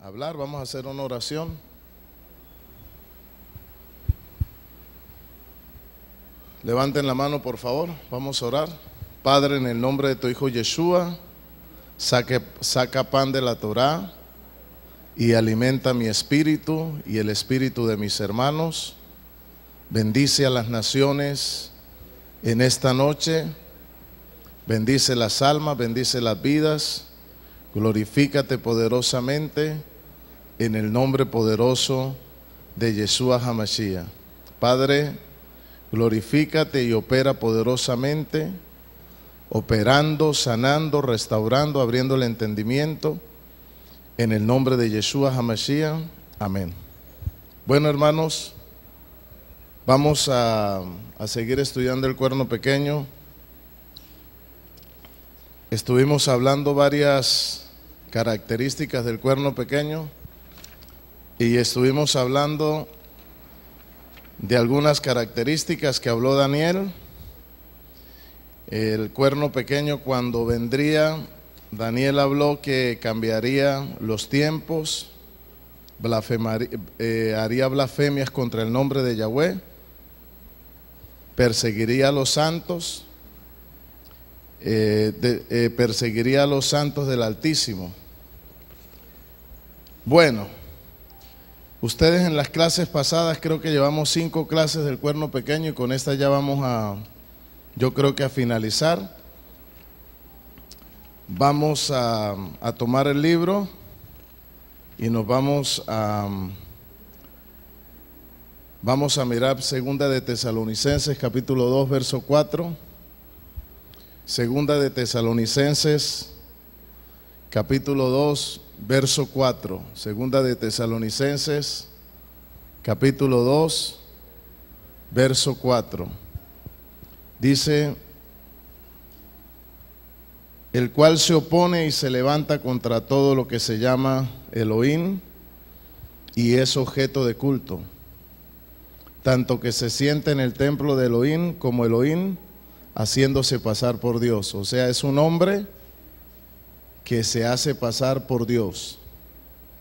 hablar. Vamos a hacer una oración. Levanten la mano, por favor. Vamos a orar. Padre, en el nombre de tu Hijo Yeshua, saca pan de la Torá y alimenta mi espíritu y el espíritu de mis hermanos. Bendice a las naciones en esta noche. Bendice las almas, bendice las vidas. Glorifícate poderosamente en el nombre poderoso de Yeshua HaMashiach. Padre, glorifícate y opera poderosamente, operando, sanando, restaurando, abriendo el entendimiento, en el nombre de Yeshua HaMashiach. Amén. Bueno, hermanos, vamos a seguir estudiando el cuerno pequeño. Estuvimos hablando varias características del cuerno pequeño y estuvimos hablando de algunas características que habló Daniel. El cuerno pequeño, cuando vendría, Daniel habló que cambiaría los tiempos, haría blasfemias contra el nombre de Yahweh, perseguiría a los santos, perseguiría a los santos del Altísimo. Bueno, ustedes en las clases pasadas, creo que llevamos 5 clases del cuerno pequeño y con esta ya vamos yo creo que a finalizar. Vamos a tomar el libro y nos vamos a mirar Segunda de Tesalonicenses capítulo 2 verso 4. Segunda de Tesalonicenses capítulo 2 verso 4. Segunda de Tesalonicenses capítulo 2 verso 4. Dice: el cual se opone y se levanta contra todo lo que se llama Elohim y es objeto de culto, tanto que se siente en el templo de Elohim como Elohim, haciéndose pasar por Dios. O sea, es un hombre que se hace pasar por Dios.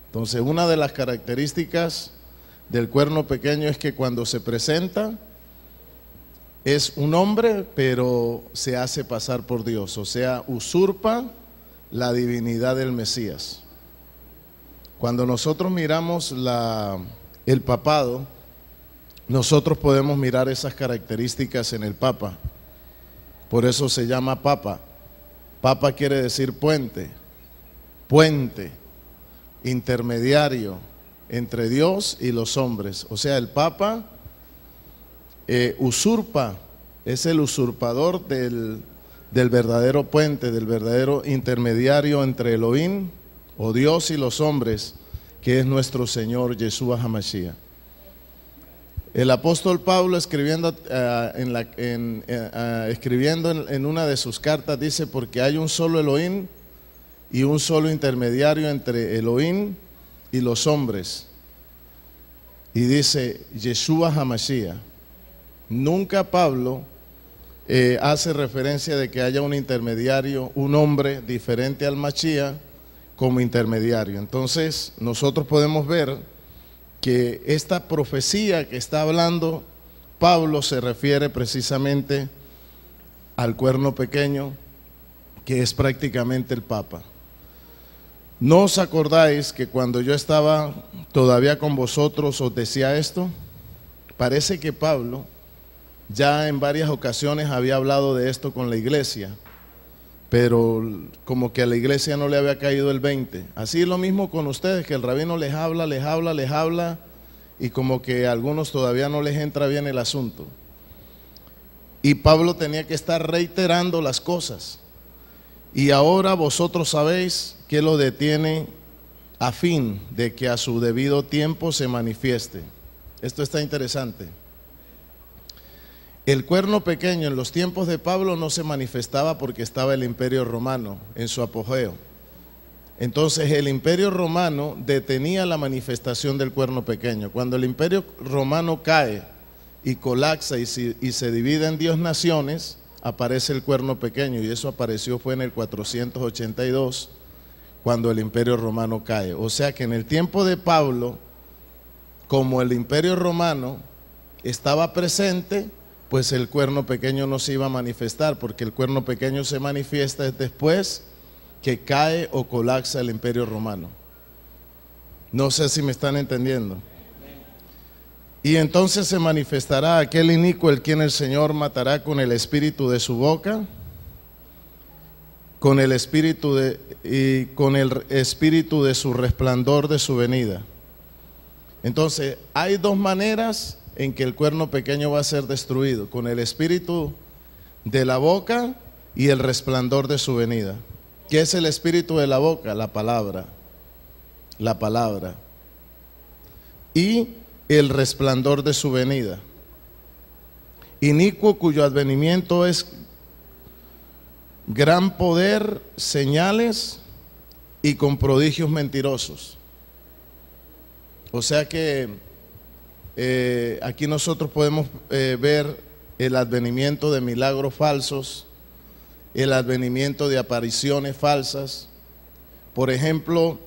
Entonces, una de las características del cuerno pequeño es que cuando se presenta es un hombre, pero se hace pasar por Dios, o sea, usurpa la divinidad del Mesías. Cuando nosotros miramos el papado, nosotros podemos mirar esas características en el Papa. Por eso se llama Papa. Papa quiere decir puente, intermediario entre Dios y los hombres. O sea, el Papa usurpa, es el usurpador del verdadero puente, del verdadero intermediario entre Elohim o Dios y los hombres, que es nuestro Señor Yeshua HaMashiach. El apóstol Pablo escribiendo en una de sus cartas dice: porque hay un solo Elohim y un solo intermediario entre Elohim y los hombres. Y dice Yeshua HaMashiach. Nunca Pablo hace referencia de que haya un intermediario, un hombre diferente al Mashiach como intermediario. Entonces nosotros podemos ver que esta profecía que está hablando Pablo se refiere precisamente al cuerno pequeño, que es prácticamente el Papa. ¿No os acordáis que cuando yo estaba todavía con vosotros os decía esto? Parece que Pablo ya en varias ocasiones había hablado de esto con la iglesia, pero como que a la iglesia no le había caído el 20. Así es lo mismo con ustedes, que el rabino les habla y como que a algunos todavía no les entra bien el asunto. Y Pablo tenía que estar reiterando las cosas. Y ahora vosotros sabéis que lo detiene a fin de que a su debido tiempo se manifieste. Esto está interesante. El cuerno pequeño en los tiempos de Pablo no se manifestaba porque estaba el Imperio Romano en su apogeo. Entonces el Imperio Romano detenía la manifestación del cuerno pequeño. Cuando el Imperio Romano cae y colapsa y se divide en 10 naciones, aparece el cuerno pequeño, y eso apareció fue en el 482, cuando el Imperio Romano cae. O sea que en el tiempo de Pablo, como el Imperio Romano estaba presente, pues el cuerno pequeño no se iba a manifestar, porque el cuerno pequeño se manifiesta después que cae o colapsa el Imperio Romano. No sé si me están entendiendo. Y entonces se manifestará aquel inicuo, el quien el Señor matará con el espíritu de su boca, con el espíritu de su resplandor de su venida. Entonces, hay dos maneras en que el cuerno pequeño va a ser destruido: con el espíritu de la boca y el resplandor de su venida. ¿Qué es el espíritu de la boca? La palabra. La palabra. Y el resplandor de su venida. Inicuo, cuyo advenimiento es gran poder, señales y con prodigios mentirosos. O sea que aquí nosotros podemos ver el advenimiento de milagros falsos, el advenimiento de apariciones falsas. Por ejemplo,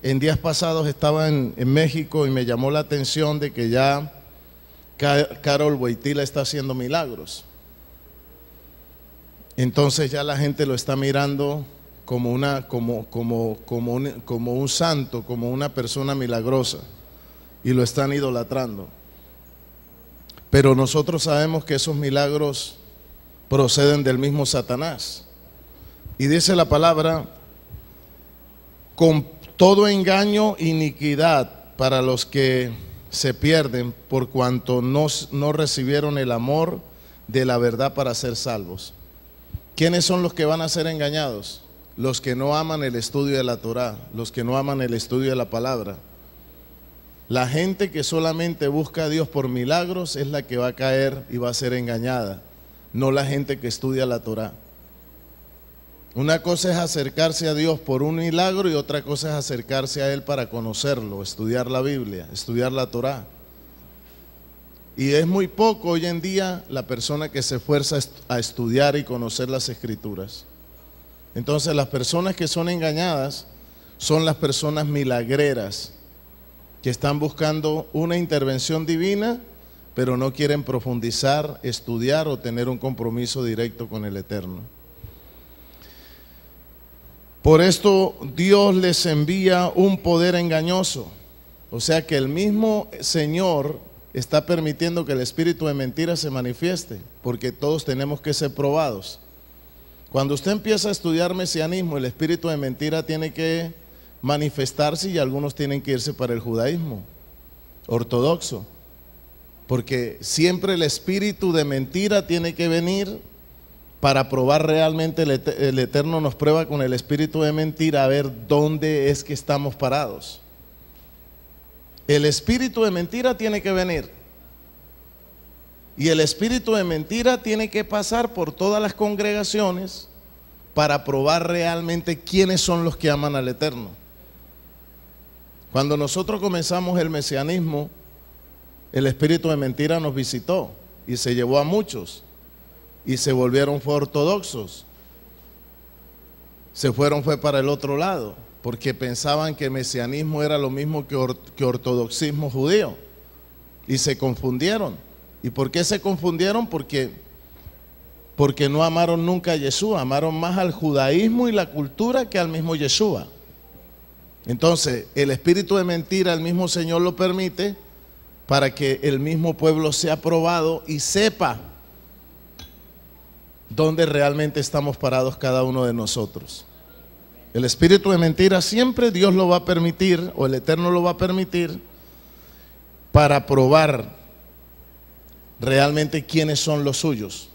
en días pasados estaba en México y me llamó la atención de que ya Karol Wojtyla está haciendo milagros. Entonces ya la gente lo está mirando como un santo, como una persona milagrosa, y lo están idolatrando. Pero nosotros sabemos que esos milagros proceden del mismo Satanás. Y dice la palabra: con todo engaño, iniquidad para los que se pierden, por cuanto no recibieron el amor de la verdad para ser salvos. ¿Quiénes son los que van a ser engañados? Los que no aman el estudio de la Torá, los que no aman el estudio de la palabra. La gente que solamente busca a Dios por milagros es la que va a caer y va a ser engañada, no la gente que estudia la Torá. Una cosa es acercarse a Dios por un milagro y otra cosa es acercarse a Él para conocerlo, estudiar la Biblia, estudiar la Torá. Y es muy poco hoy en día la persona que se esfuerza a estudiar y conocer las Escrituras. Entonces las personas que son engañadas son las personas milagreras, que están buscando una intervención divina, pero no quieren profundizar, estudiar o tener un compromiso directo con el Eterno. Por esto Dios les envía un poder engañoso. O sea que el mismo Señor está permitiendo que el espíritu de mentira se manifieste, porque todos tenemos que ser probados. Cuando usted empieza a estudiar mesianismo, el espíritu de mentira tiene que manifestarse y algunos tienen que irse para el judaísmo ortodoxo, porque siempre el espíritu de mentira tiene que venir para probar realmente. El Eterno nos prueba con el espíritu de mentira a ver dónde es que estamos parados. El espíritu de mentira tiene que venir, y el espíritu de mentira tiene que pasar por todas las congregaciones para probar realmente quiénes son los que aman al Eterno. Cuando nosotros comenzamos el mesianismo, el espíritu de mentira nos visitó y se llevó a muchos y se volvieron fue ortodoxos, se fueron fue para el otro lado, porque pensaban que mesianismo era lo mismo que ortodoxismo judío, y se confundieron. ¿Y por qué se confundieron? Porque no amaron nunca a Yeshua, amaron más al judaísmo y la cultura que al mismo Yeshua. Entonces el espíritu de mentira el mismo Señor lo permite para que el mismo pueblo sea probado y sepa dónde realmente estamos parados cada uno de nosotros. El espíritu de mentira siempre Dios lo va a permitir, o el Eterno lo va a permitir, para probar realmente quiénes son los suyos.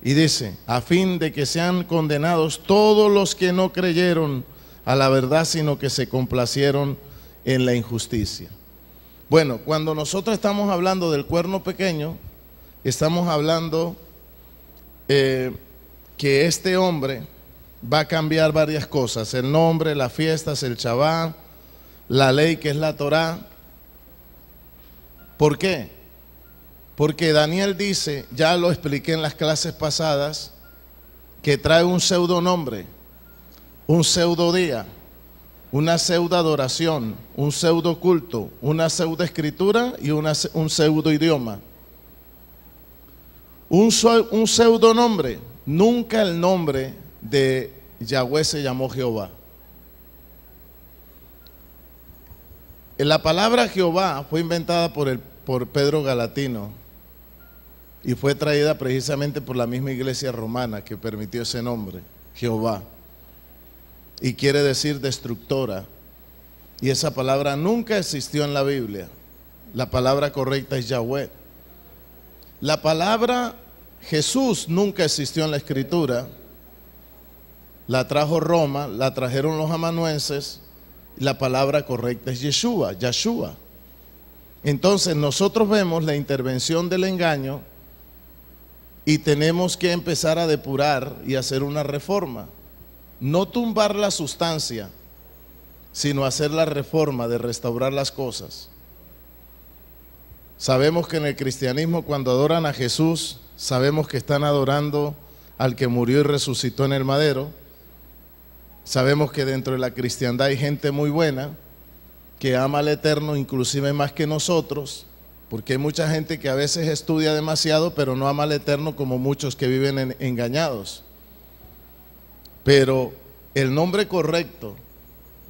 Y dice: a fin de que sean condenados todos los que no creyeron a la verdad, sino que se complacieron en la injusticia. Bueno, cuando nosotros estamos hablando del cuerno pequeño, estamos hablando que este hombre va a cambiar varias cosas: el nombre, las fiestas, el Shabbat, la ley que es la Torá. ¿Por qué? Porque Daniel dice, ya lo expliqué en las clases pasadas, que trae un pseudonombre, un pseudodía, una pseudo adoración, un pseudo culto, una pseudo escritura y un pseudo idioma. Un pseudo nombre. Nunca el nombre de Yahweh se llamó Jehová. La palabra Jehová fue inventada por Pedro Galatino y fue traída precisamente por la misma iglesia romana que permitió ese nombre, Jehová. Y quiere decir destructora. Y esa palabra nunca existió en la Biblia. La palabra correcta es Yahweh. La palabra Jesús nunca existió en la Escritura. La trajo Roma, la trajeron los amanuenses. La palabra correcta es Yeshua, Yahshua. Entonces nosotros vemos la intervención del engaño y tenemos que empezar a depurar y hacer una reforma. No tumbar la sustancia, sino hacer la reforma de restaurar las cosas. Sabemos que en el cristianismo, cuando adoran a Jesús, sabemos que están adorando al que murió y resucitó en el madero. Sabemos que dentro de la cristiandad hay gente muy buena que ama al Eterno, inclusive más que nosotros, porque hay mucha gente que a veces estudia demasiado, pero no ama al Eterno, como muchos que viven engañados. Pero el nombre correcto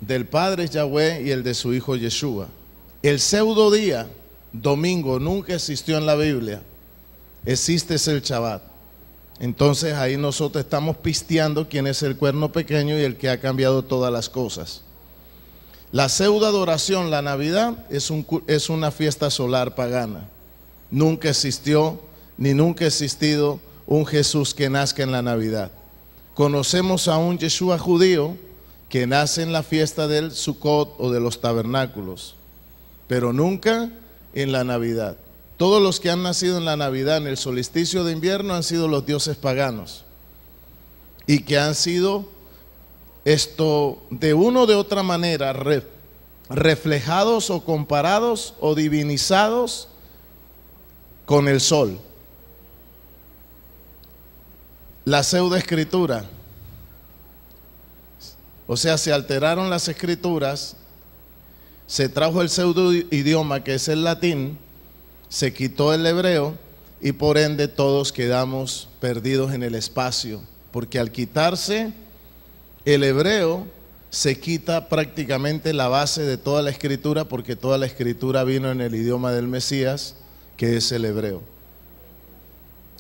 del Padre es Yahweh y el de su Hijo Yeshua. El pseudo día, domingo, nunca existió en la Biblia. Existe es el Shabbat. Entonces ahí nosotros estamos pisteando quién es el cuerno pequeño y el que ha cambiado todas las cosas. La pseudo adoración, la Navidad, es una fiesta solar pagana. Nunca existió ni nunca ha existido un Jesús que nazca en la Navidad. Conocemos a un Yeshua judío que nace en la fiesta del Sukkot o de los tabernáculos, pero nunca en la Navidad. Todos los que han nacido en la Navidad, en el solsticio de invierno, han sido los dioses paganos y que han sido de una o de otra manera reflejados o comparados o divinizados con el sol. La pseudoescritura, o sea, se alteraron las escrituras, se trajo el pseudo idioma que es el latín, se quitó el hebreo y por ende todos quedamos perdidos en el espacio, porque al quitarse el hebreo se quita prácticamente la base de toda la escritura, porque toda la escritura vino en el idioma del Mesías, que es el hebreo.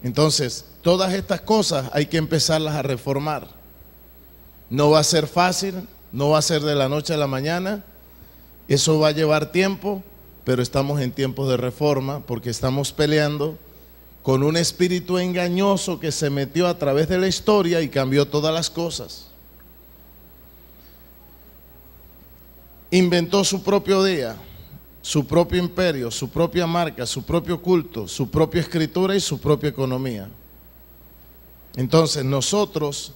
Entonces, todas estas cosas hay que empezarlas a reformar. No va a ser fácil, no va a ser de la noche a la mañana, eso va a llevar tiempo, pero estamos en tiempos de reforma porque estamos peleando con un espíritu engañoso que se metió a través de la historia y cambió todas las cosas. Inventó su propio día, su propio imperio, su propia marca, su propio culto, su propia escritura y su propia economía. Entonces nosotros,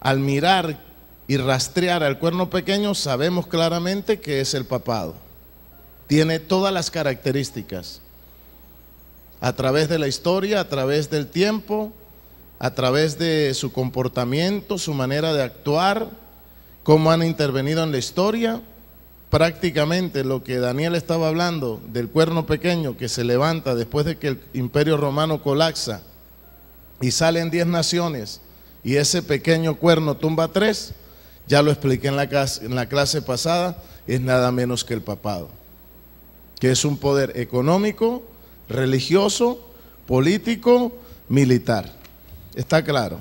al mirar y rastrear al cuerno pequeño, sabemos claramente que es el papado. Tiene todas las características. A través de la historia, a través del tiempo, a través de su comportamiento, su manera de actuar, cómo han intervenido en la historia. Prácticamente lo que Daniel estaba hablando del cuerno pequeño que se levanta después de que el imperio romano colapsa y salen 10 naciones y ese pequeño cuerno tumba 3, ya lo expliqué en la clase pasada, es nada menos que el papado, que es un poder económico, religioso, político, militar. ¿Está claro?